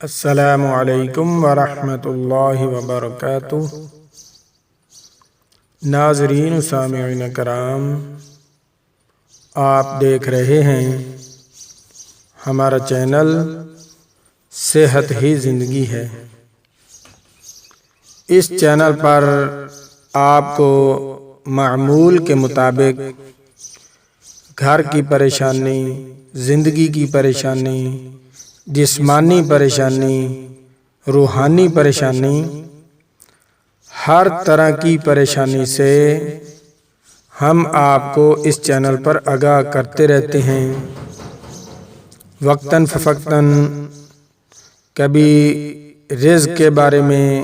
السلام علیکم ورحمۃ اللہ وبرکاتہ۔ ناظرین و سامعین کرام، آپ دیکھ رہے ہیں ہمارا چینل صحت ہی زندگی ہے۔ اس چینل پر آپ کو معمول کے مطابق گھر کی پریشانی، زندگی کی پریشانی، جسمانی پریشانی، روحانی پریشانی، ہر طرح کی پریشانی سے ہم آپ کو اس چینل پر آگاہ کرتے رہتے ہیں۔ وقتاً فوقتاً کبھی رزق کے بارے میں،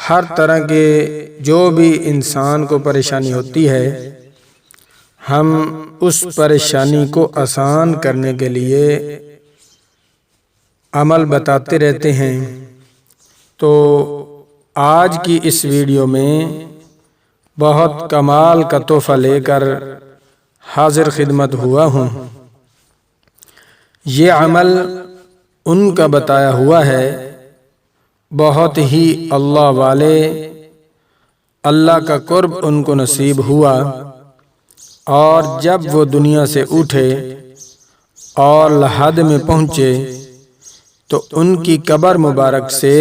ہر طرح کے جو بھی انسان کو پریشانی ہوتی ہے، ہم اس پریشانی کو آسان کرنے کے لیے عمل بتاتے رہتے ہیں۔ تو آج کی اس ویڈیو میں بہت کمال کا تحفہ لے کر حاضر خدمت ہوا ہوں۔ یہ عمل ان کا بتایا ہوا ہے، بہت ہی اللہ والے، اللہ کا قرب ان کو نصیب ہوا، اور جب وہ دنیا سے اٹھے اور لحد میں پہنچے تو ان کی قبر مبارک سے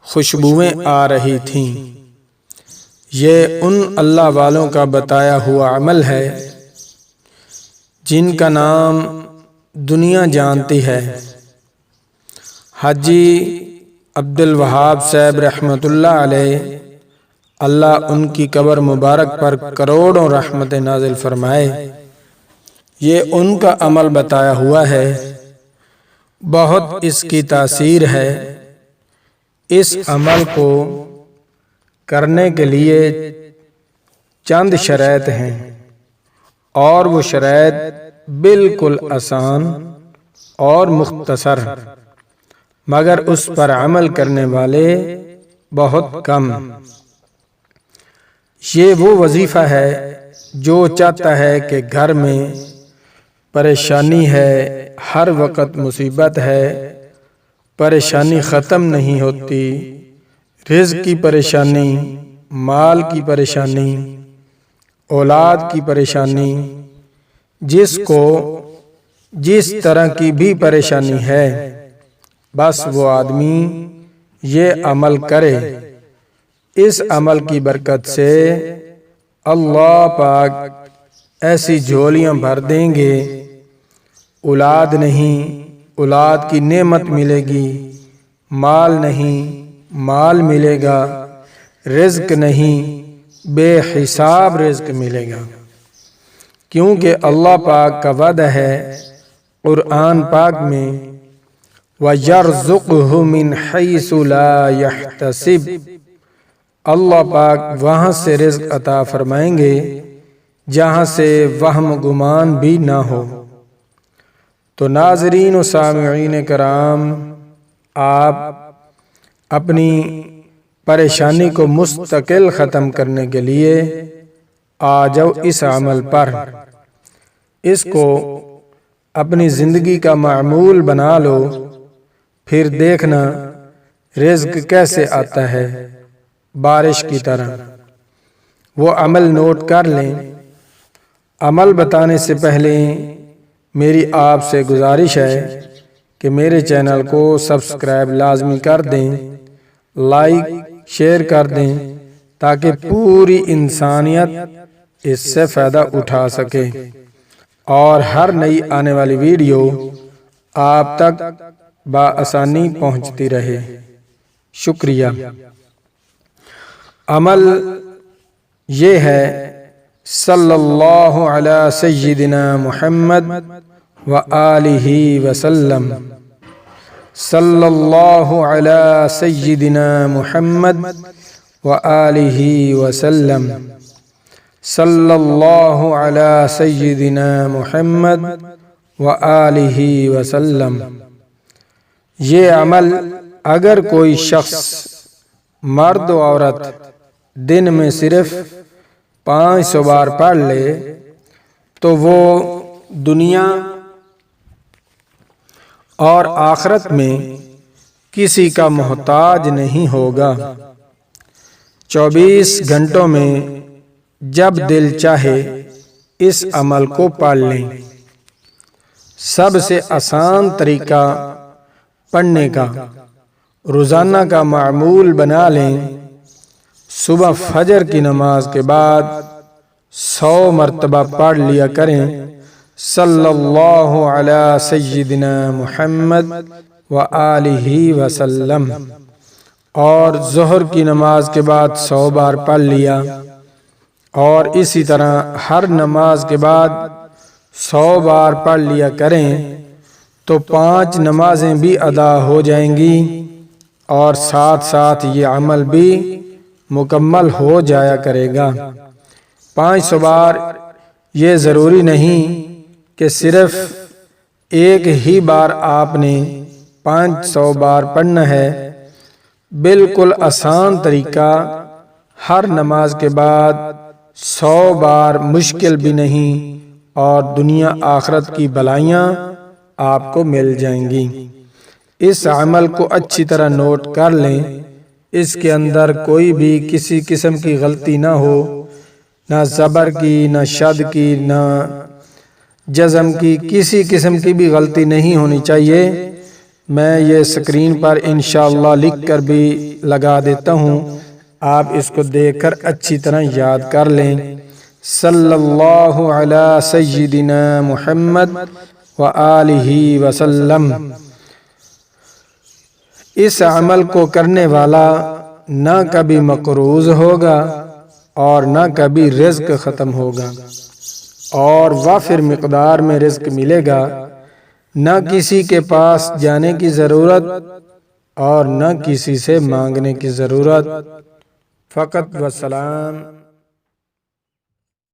خوشبوئیں آ رہی تھیں۔ یہ ان اللہ والوں کا بتایا ہوا عمل ہے جن کا نام دنیا جانتی ہے۔ حاجی عبدالوہاب صاحب رحمۃ اللہ علیہ، اللہ ان کی قبر مبارک پر کروڑوں رحمتیں نازل فرمائے، یہ ان کا عمل بتایا ہوا ہے، بہت اس کی تاثیر ہے۔ اس عمل کو کرنے کے لیے چند شرائط ہیں، اور وہ شرائط بالکل آسان اور مختصر، مگر اس پر عمل کرنے والے بہت کم۔ یہ وہ وظیفہ ہے جو چاہتا ہے کہ گھر میں پریشانی ہے، ہر وقت مصیبت ہے، پریشانی ختم نہیں ہوتی، رزق کی پریشانی، مال کی پریشانی، اولاد کی پریشانی، جس کو جس طرح کی بھی پریشانی ہے، بس وہ آدمی یہ عمل کرے۔ اس عمل کی برکت سے اللہ پاک ایسی جھولیاں بھر دیں گے، اولاد نہیں، اولاد کی نعمت ملے گی، مال نہیں، مال ملے گا، رزق نہیں، بے حساب رزق ملے گا، کیونکہ اللہ پاک کا وعدہ ہے قرآن پاک میں، وَيَرْزُقْهُ مِنْ حَيْثُ لَا يَحْتَسِبُ، اللہ پاک وہاں سے رزق عطا فرمائیں گے جہاں سے وہم گمان بھی نہ ہو۔ تو ناظرین و سامعین کرام، آپ اپنی پریشانی کو مستقل ختم کرنے کے لیے آ جاؤ اس عمل پر، اس کو اپنی زندگی کا معمول بنا لو، پھر دیکھنا رزق کیسے آتا ہے، بارش کی طرح۔ وہ عمل نوٹ کر لیں۔ عمل بتانے سے پہلے میری آپ سے گزارش ہے کہ میرے چینل کو سبسکرائب لازمی کر دیں، لائک شیئر کر دیں، تاکہ پوری انسانیت اس سے فائدہ اٹھا سکے اور ہر نئی آنے والی ویڈیو آپ تک بآسانی پہنچتی رہے۔ شکریہ۔ عمل یہ ہے، صلی اللہ علی سیدنا محمد وآلہ وسلم، صلی اللہ علی سیدنا محمد وآلہ وسلم، صلی اللہ علی سیدنا محمد وآلہ وسلم۔ یہ عمل اگر کوئی شخص، مرد و عورت، دن میں صرف 500 بار پڑھ لے تو وہ دنیا اور آخرت میں کسی کا محتاج نہیں ہوگا۔ 24 گھنٹوں میں جب دل چاہے اس عمل کو پڑھ لیں۔ سب سے آسان طریقہ پڑھنے کا روزانہ کا معمول بنا لیں۔ صبح فجر کی نماز کے بعد 100 مرتبہ پڑھ لیا کریں، صلی اللہ علی سیدنا محمد وآلہ وسلم، اور ظہر کی نماز کے بعد 100 بار پڑھ لیا، اور اسی طرح ہر نماز کے بعد 100 بار پڑھ لیا کریں تو 5 نمازیں بھی ادا ہو جائیں گی، اور ساتھ ساتھ یہ عمل بھی مکمل ہو جایا کرے گا۔ 500 بار یہ ضروری نہیں کہ صرف ایک ہی بار آپ نے 500 بار پڑھنا ہے، بالکل آسان طریقہ، ہر نماز کے بعد 100 بار، مشکل بھی نہیں، اور دنیا آخرت کی بھلائیاں آپ کو مل جائیں گی۔ اس عمل کو اچھی طرح نوٹ کر لیں، اس کے اندر کوئی بھی کسی قسم کی غلطی نہ ہو، نہ زبر کی، نہ شد کی، نہ جزم کی، کسی قسم کی بھی غلطی نہیں ہونی چاہیے۔ میں یہ اسکرین پر انشاءاللہ لکھ کر بھی لگا دیتا ہوں، آپ اس کو دیکھ کر اچھی طرح یاد کر لیں۔ صلی اللہ علی سیدنا محمد وآلہ وسلم۔ اس عمل کو کرنے والا نہ کبھی مقروض ہوگا اور نہ کبھی رزق ختم ہوگا، اور وافر مقدار میں رزق ملے گا، نہ کسی کے پاس جانے کی ضرورت اور نہ کسی سے مانگنے کی ضرورت۔ فقط و سلام۔